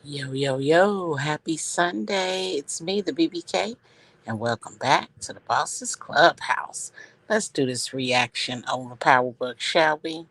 Yo, yo, yo, happy Sunday. It's me, the BBK, and welcome back to the Boss's Clubhouse. Let's do this reaction over Power Book, shall we?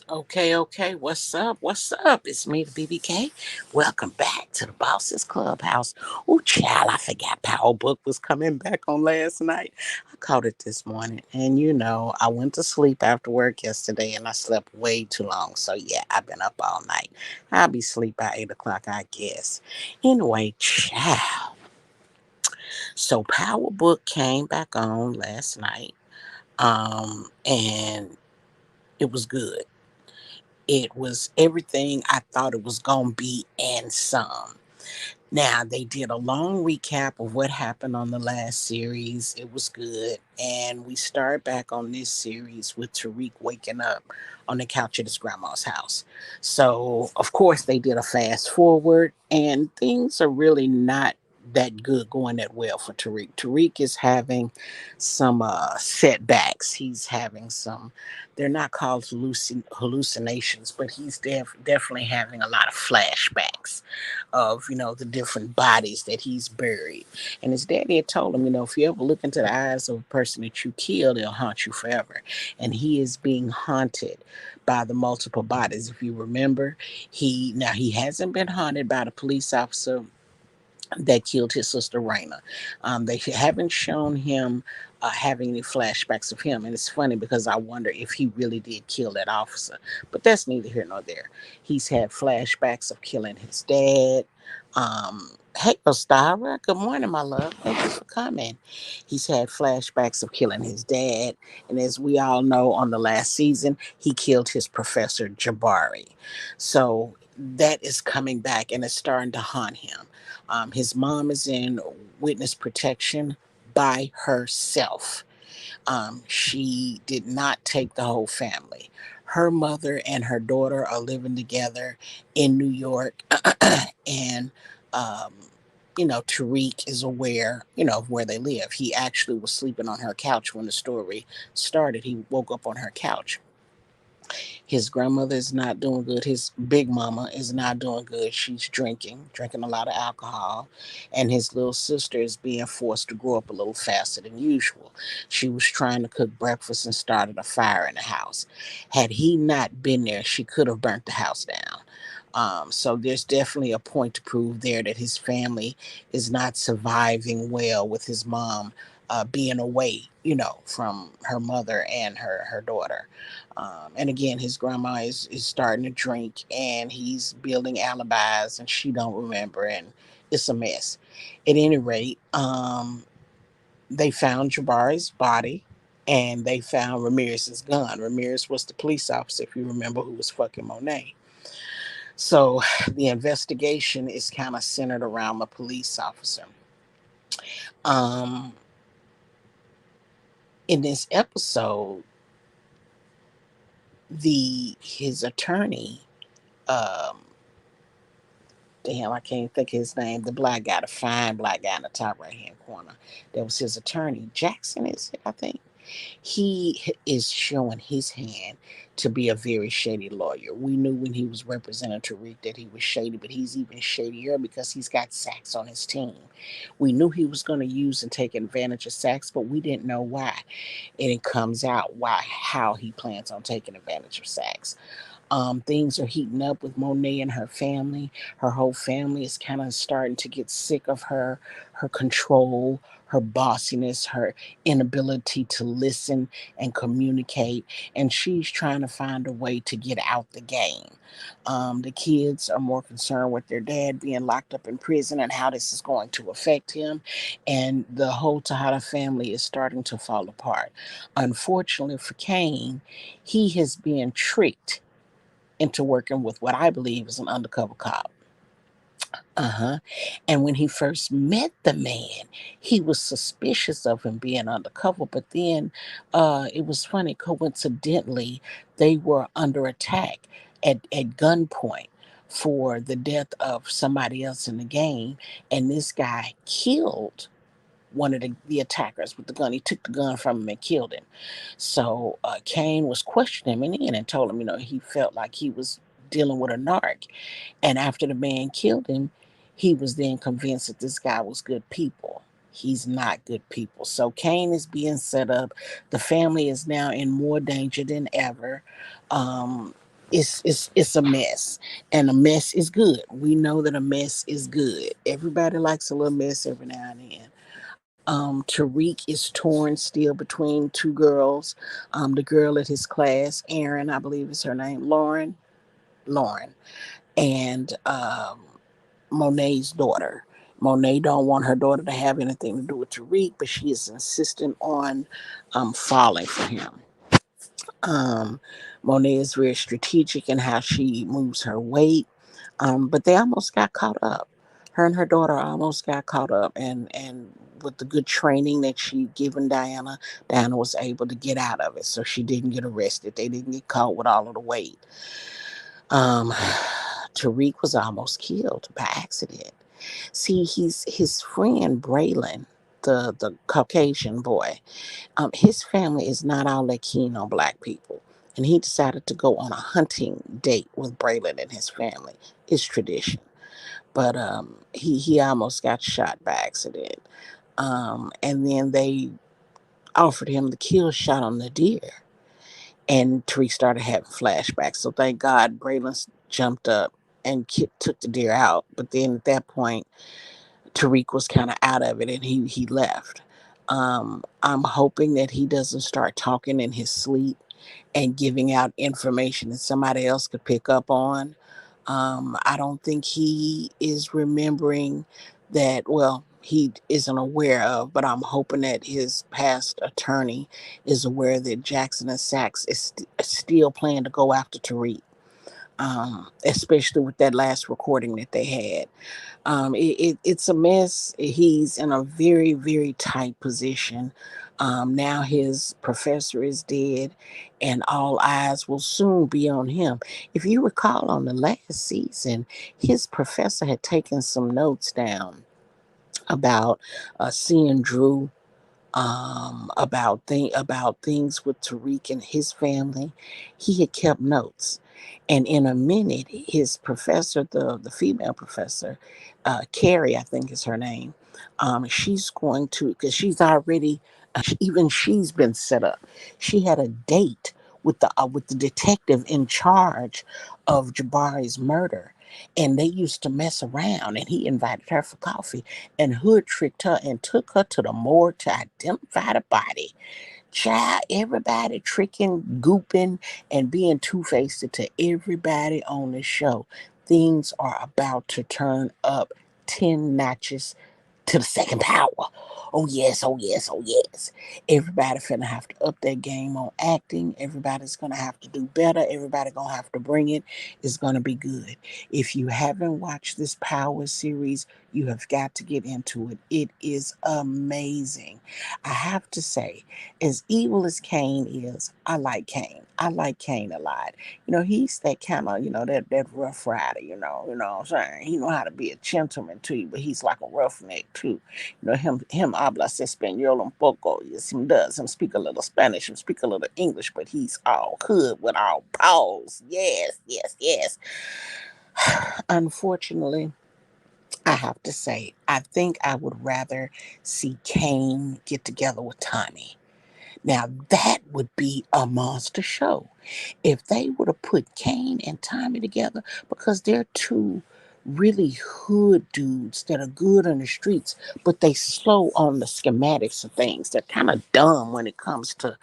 Okay, okay. What's up? What's up? It's me, the BBK. Welcome back to the Boss's Clubhouse. Oh, child, I forgot Power Book was coming back on last night. I caught it this morning. And I went to sleep after work yesterday and I slept way too long. So, yeah, I've been up all night. I'll be asleep by 8 o'clock, I guess. Anyway, child. So, Power Book came back on last night. And it was good. It was everything I thought it was going to be and some. Now, they did a long recap of what happened on the last series. It was good. And we start back on this series with Tariq waking up on the couch at his grandma's house. So, of course, they did a fast forward, and things are really not that good going that well for Tariq. Tariq is having some setbacks. He's having some, they're not called hallucinations, but he's definitely having a lot of flashbacks of the different bodies that he's buried. And his daddy had told him, if you ever look into the eyes of a person that you killed, they'll haunt you forever. And he is being haunted by the multiple bodies. If you remember, he hasn't been haunted by the police officer that killed his sister Raina. They haven't shown him having any flashbacks of him, and it's funny because I wonder if he really did kill that officer. But that's neither here nor there. He's had flashbacks of killing his dad. Hey, Ostara, good morning, my love. Thank you for coming. He's had flashbacks of killing his dad, and as we all know, on the last season, he killed his professor Jabari. So that is coming back, and it's starting to haunt him. His mom is in witness protection by herself. She did not take the whole family. Her mother and her daughter are living together in New York, and um, Tariq is aware, of where they live. He actually was sleeping on her couch when the story started. He woke up on her couch. His grandmother is not doing good. His big mama is not doing good. She's drinking a lot of alcohol. And his little sister is being forced to grow up a little faster than usual. She was trying to cook breakfast and started a fire in the house. Had he not been there, she could have burnt the house down. So there's definitely a point to prove there that his family is not surviving well with his mom being away, from her mother and her daughter. And again, his grandma is starting to drink, and he's building alibis, and she don't remember, and it's a mess. At any rate, they found Jabari's body, and they found Ramirez's gun. Ramirez was the police officer, if you remember, who was fucking Monet. So the investigation is kind of centered around the police officer. Um, in this episode, the his attorney, um, damn, I can't think of his name. The black guy, the fine black guy in the top right hand corner. That was his attorney. Jackson is it, I think. He is showing his hand to be a very shady lawyer. We knew when he was representing Tariq that he was shady, but he's even shadier because he's got Sachs on his team. We knew he was going to use and take advantage of Sachs, but we didn't know why. And it comes out how he plans on taking advantage of Sachs. Things are heating up with Monet and her family. Her whole family is kind of starting to get sick of her control, her bossiness, her inability to listen and communicate. And she's trying to find a way to get out the game. The kids are more concerned with their dad being locked up in prison and how this is going to affect him. And the whole Tejada family is starting to fall apart. Unfortunately for Kane, he has been tricked into working with what I believe is an undercover cop. Uh-huh. And when he first met the man, he was suspicious of him being undercover. But then it was funny, coincidentally, they were under attack at gunpoint for the death of somebody else in the game. And this guy killed one of the attackers with the gun. He took the gun from him and killed him. So Kane was questioning him in and told him, he felt like he was dealing with a narc. And after the man killed him, he was then convinced that this guy was good people. He's not good people. So Kane is being set up. The family is now in more danger than ever. Um, it's a mess, and a mess is good. We know that a mess is good. Everybody likes a little mess every now and then. Tariq is torn still between two girls. The girl at his class, Erin, I believe is her name, Lauren, and Monet's daughter. Monet don't want her daughter to have anything to do with Tariq, but she is insistent on falling for him. Um, Monet is very strategic in how she moves her weight, but they almost got caught up. Her and her daughter almost got caught up, and with the good training that she given Diana, Diana was able to get out of it, so she didn't get arrested. They didn't get caught with all of the weight. Um, Tariq was almost killed by accident. See, his friend Braylon, the Caucasian boy. His family is not all that keen on black people, and he decided to go on a hunting date with Braylon and his family. It's tradition, but he almost got shot by accident. And then they offered him the kill shot on the deer, and Tariq started having flashbacks. So thank God Braylon jumped up and took the deer out. But then at that point, Tariq was kind of out of it, and he left. I'm hoping that he doesn't start talking in his sleep and giving out information that somebody else could pick up on. I don't think he is remembering that, well, he isn't aware of, but I'm hoping that his past attorney is aware that Jackson and Sachs is still planning to go after Tariq, especially with that last recording that they had. It's a mess. He's in a very, very tight position. Now his professor is dead, and all eyes will soon be on him. If you recall, on the last season, his professor had taken some notes down about seeing Drew, about things with Tariq and his family. He had kept notes, and in a minute, his professor, the female professor, Carrie, I think is her name. She's going to, because she's already, even she's been set up. She had a date with the detective in charge of Jabari's murder. And they used to mess around, and he invited her for coffee. And Hood tricked her and took her to the morgue to identify the body. Child, everybody tricking, gooping, and being two-faced to everybody on the show. Things are about to turn up 10 notches to the second power. Oh yes, oh yes, oh yes. Everybody finna have to up their game on acting. Everybody's gonna have to do better. Everybody gonna have to bring it. It's gonna be good. If you haven't watched this Power series, you have got to get into it. It is amazing. I have to say, as evil as Kane is, I like Kane. I like Kane a lot. He's that kind of, that rough rider, what I'm saying? He know how to be a gentleman too, but he's like a roughneck too. Him habla español un poco. Yes, he does. Him speak a little Spanish, him speak a little English, but he's all hood with all paws. Yes, yes, yes. Unfortunately, I have to say, I think I would rather see Kane get together with Tommy. Now that would be a monster show. If they would have put Kane and Tommy together, because they're two really hood dudes that are good on the streets, but they slow on the schematics of things. They're kind of dumb when it comes to,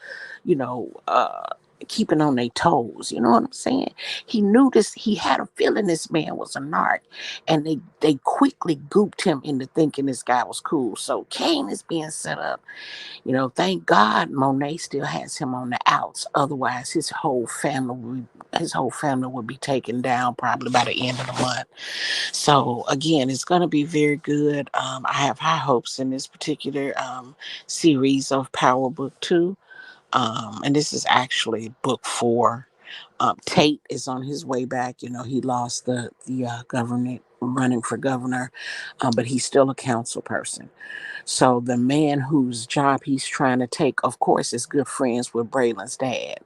you know, uh, keeping on their toes. You know what I'm saying? He knew this. He had a feeling this man was a narc, and they quickly gooped him into thinking this guy was cool. So Kane is being set up. Thank God Monet still has him on the outs. Otherwise, his whole family would be taken down probably by the end of the month. So again, it's going to be very good. I have high hopes in this particular series of Power Book 2. And this is actually book 4. Tate is on his way back. He lost the government running for governor, but he's still a council person. So the man whose job he's trying to take, of course, is good friends with Braylon's dad.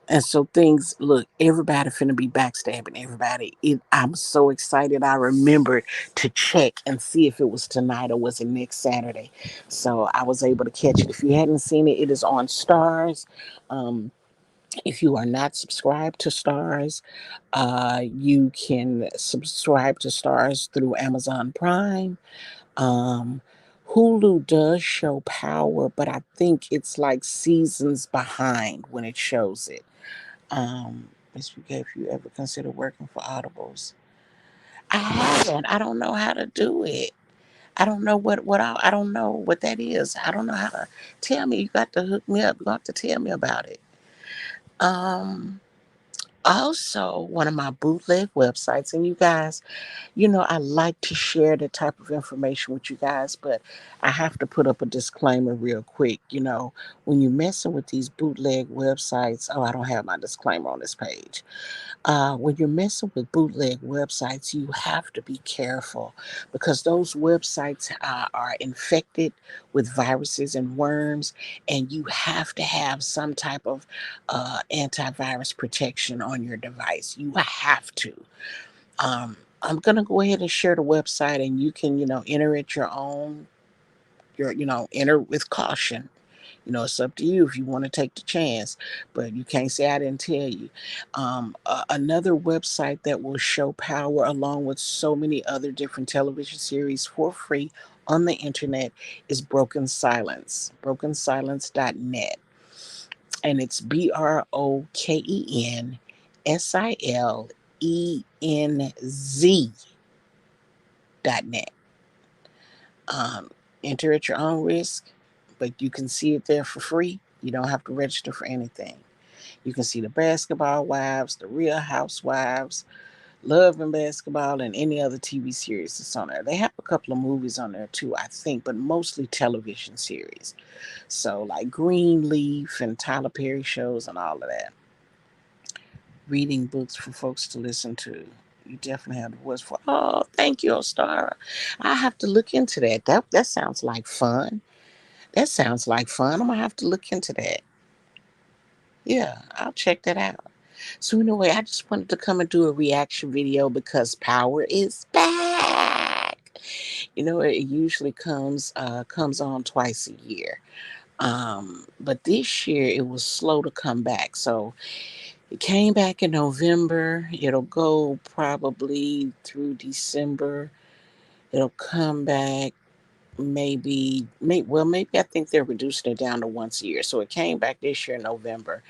And so things look, everybody finna be backstabbing everybody. I'm so excited. I remembered to check and see if it was tonight or was it next Saturday. So I was able to catch it. If you hadn't seen it, it is on Stars. Um, if you are not subscribed to Stars, you can subscribe to Stars through Amazon Prime. um, Hulu does show Power, but I think it's like seasons behind when it shows it. If you ever consider working for Audibles, I haven't. I don't know how to do it. I don't know I don't know what that is. I don't know how to tell me. You got to hook me up. You got to tell me about it. Um, Also, one of my bootleg websites, and you guys, I like to share that type of information with you guys, but I have to put up a disclaimer real quick. When you're messing with these bootleg websites, oh, I don't have my disclaimer on this page. When you're messing with bootleg websites, you have to be careful because those websites are infected with viruses and worms, and you have to have some type of antivirus protection on your device. You have to. I'm gonna go ahead and share the website, and you can, enter at your own. Enter with caution. It's up to you if you want to take the chance, but you can't say I didn't tell you. Another website that will show Power along with so many other different television series for free on the internet is Broken Silence, brokensilence.net. And it's BrokenSilenz.net. Enter at your own risk, but you can see it there for free. You don't have to register for anything. You can see the Basketball Wives, the Real Housewives, Love and Basketball, and any other TV series that's on there. They have a couple of movies on there too, I think, but mostly television series. So like Greenleaf and Tyler Perry shows and all of that. Reading books for folks to listen to. You definitely have the voice for. Oh, thank you, Ostara. I have to look into that. That sounds like fun. That sounds like fun. I'm gonna have to look into that. Yeah, I'll check that out. So anyway, I just wanted to come and do a reaction video because Power is back. It usually comes on twice a year. But this year it was slow to come back. So it came back in November. It'll go probably through December. It'll come back maybe I think they're reducing it down to once a year. So it came back this year in November.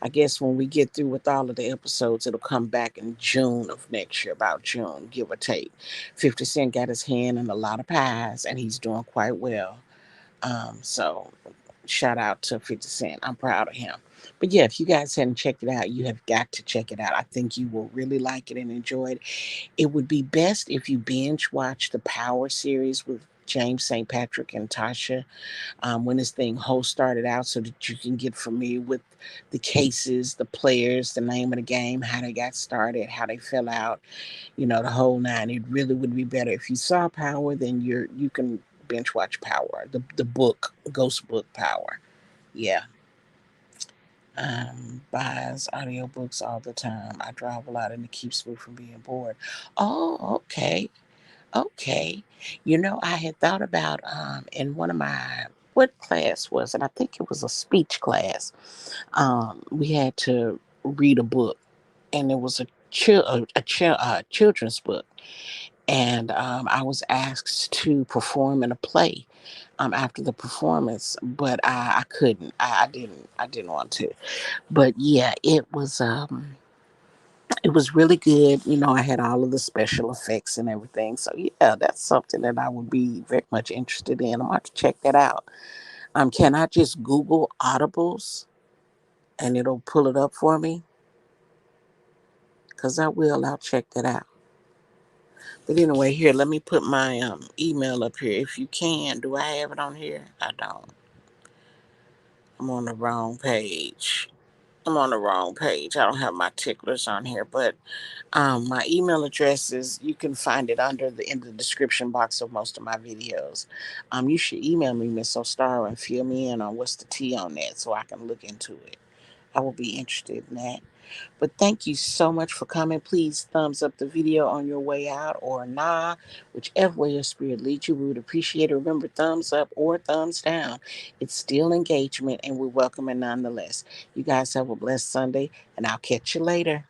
I guess when we get through with all of the episodes, it'll come back in June of next year, about June, give or take. 50 Cent got his hand in a lot of pies, and he's doing quite well. So shout out to 50 Cent. I'm proud of him. But yeah, if you guys hadn't checked it out, you have got to check it out. I think you will really like it and enjoy it. It would be best if you binge watch the Power series with James St. Patrick and Tasha, when this thing whole started out, so that you can get familiar with the cases, the players, the name of the game, how they got started, how they fell out, the whole nine. It really would be better if you saw Power, then you can binge watch Power, the book, Ghost Book Power. Yeah. Buys audiobooks all the time. I drive a lot and it keeps me from being bored. Oh, okay. Okay. I had thought about in one of my, what class was it? I think it was a speech class. We had to read a book, and it was a children's book, and I was asked to perform in a play after the performance, but I couldn't. I didn't want to. But yeah, it was really good. I had all of the special effects and everything. So yeah, that's something that I would be very much interested in. I'm going to check that out. Can I just Google audibles and it'll pull it up for me? Because I will. I'll check that out. But anyway, here, let me put my email up here. If you can, do I have it on here? I don't. I'm on the wrong page. I don't have my ticklers on here, but my email address is, you can find it in the description box of most of my videos. You should email me, Miss Ostara, and fill me in on what's the tea on that, so I can look into it. I will be interested in that. But thank you so much for coming. Please thumbs up the video on your way out, or nah, whichever way your spirit leads you. We would appreciate it. Remember, thumbs up or thumbs down. It's still engagement, and we welcome it nonetheless. You guys have a blessed Sunday, and I'll catch you later.